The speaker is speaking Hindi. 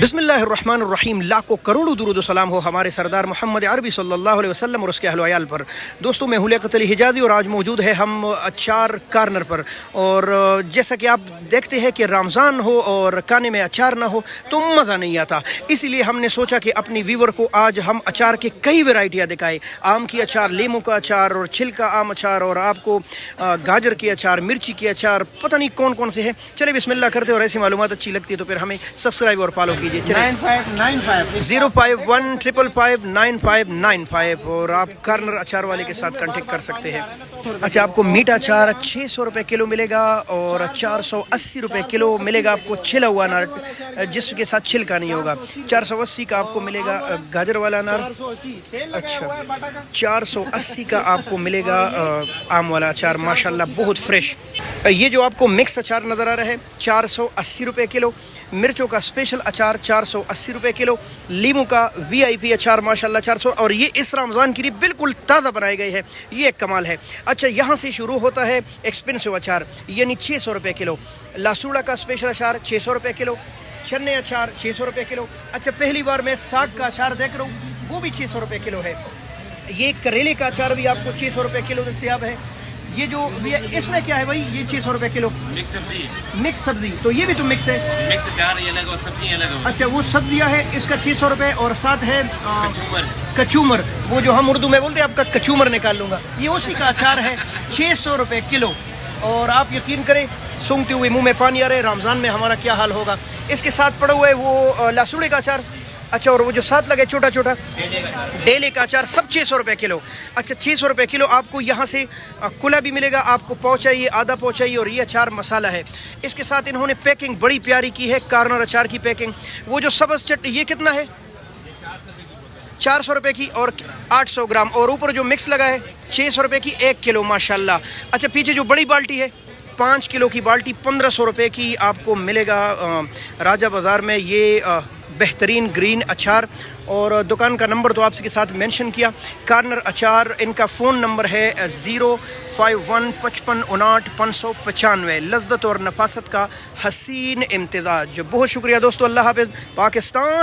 बिस्मिल्लाहिर्रहमानिर्रहीम। लाखों करोड़ों दुरूद व सलाम हो हमारे सरदार मोहम्मद अरबी सल्लल्लाहु अलैहि वसल्लम और उसके अहल व अयाल पर। दोस्तों, मैं हूं लियाकत अली हिजाज़ी और आज मौजूद है हम अचार कार्नर पर। और जैसा कि आप देखते हैं कि रमज़ान हो और खाने में अचार ना हो तो मज़ा नहीं आता, इसीलिए हमने सोचा कि अपनी व्यूवर को आज हम अचार की कई वैरायटियाँ दिखाएँ। आम की अचार, लीमू का अचार और छिलका आम अचार, और आपको गाजर की अचार, मिर्ची की अचार, पता नहीं कौन कौन से हैं। चलिए बिस्मिल्लाह करते, और ऐसी मालूमात अच्छी लगती है तो फिर हमें सब्सक्राइब और फॉलो कीजिए। 0595 और आप कार्नर अचार वाले के साथ कांटेक्ट कर सकते हैं। अच्छा, आपको मीठा अचार 600 रुपये किलो मिलेगा और 480 रुपये किलो मिलेगा आपको छिला हुआ अनार, जिसके साथ छिलका नहीं होगा। 480 का आपको मिलेगा गाजर वाला अनार। अच्छा, 480 का आपको मिलेगा आम वाला अचार, माशाल्लाह बहुत फ्रेश। ये जो आपको मिक्स अचार नज़र आ रहा है 480 रुपये किलो। मिर्चों का स्पेशल अचार 480 रुपये किलो। लीमू का VIP अचार माशाल्लाह 400, और ये इस रमज़ान के लिए बिल्कुल ताज़ा बनाए गए हैं, ये एक कमाल है। अच्छा, यहाँ से शुरू होता है एक्सपेंसिव अचार, यानी 600 रुपये किलो। लासूड़ा का स्पेशल अचार 600 रुपये किलो। चन्ने अचार 600 रुपये किलो। अच्छा, पहली बार मैं साग का अचार देख रहा हूँ, वो भी 600 रुपये किलो है। ये करेले का अचार भी आपको 600 रुपये किलो दस्तयाब है। ये जो इसमें क्या है भाई, ये 600 रुपये किलो मिक्स सब्जी। मिक्स सब्जी, तो ये भी तो मिक्स है। मिक्स अचार ये अलग और सब्जी अलग। अच्छा, वो सब्जियां है, इसका 600 रुपये, और साथ है कचूमर, वो जो हम उर्दू में बोलते हैं, आपका कचूमर निकाल लूँगा, ये उसी का अचार है 600 रुपये किलो। और आप यकीन करें, सूंघते हुए मुंह में पानी आ रहा है, रमज़ान में हमारा क्या हाल होगा। इसके साथ पड़ा हुआ है वो लहसुन का अचार। अच्छा, और वो जो साथ लगे छोटा छोटा डेले का अचार, सब 600 रुपये किलो। अच्छा, 600 रुपये किलो आपको यहाँ से कुला भी मिलेगा, आपको पाव चाहिए, आधा पाव चाहिए, और ये अचार मसाला है। इसके साथ इन्होंने पैकिंग बड़ी प्यारी की है, कार्नर अचार की पैकिंग। वो जो सब्ज़ चट, ये कितना है? 400 रुपये की और 800 ग्राम, और ऊपर जो मिक्स लगा है 600 रुपये की 1 किलो माशाल्लाह। अच्छा, पीछे जो बड़ी बाल्टी है 5 किलो की बाल्टी 1500 रुपये की आपको मिलेगा राजा बाज़ार में, ये बेहतरीन ग्रीन अचार। और दुकान का नंबर तो आपके साथ मेंशन किया, कार्नर अचार। इनका फ़ोन नंबर है 0515559 लज्जत और नफासत का हसीन इम्तिज़ाज। बहुत शुक्रिया दोस्तों, अल्लाह हाफ़िज़। पाकिस्तान।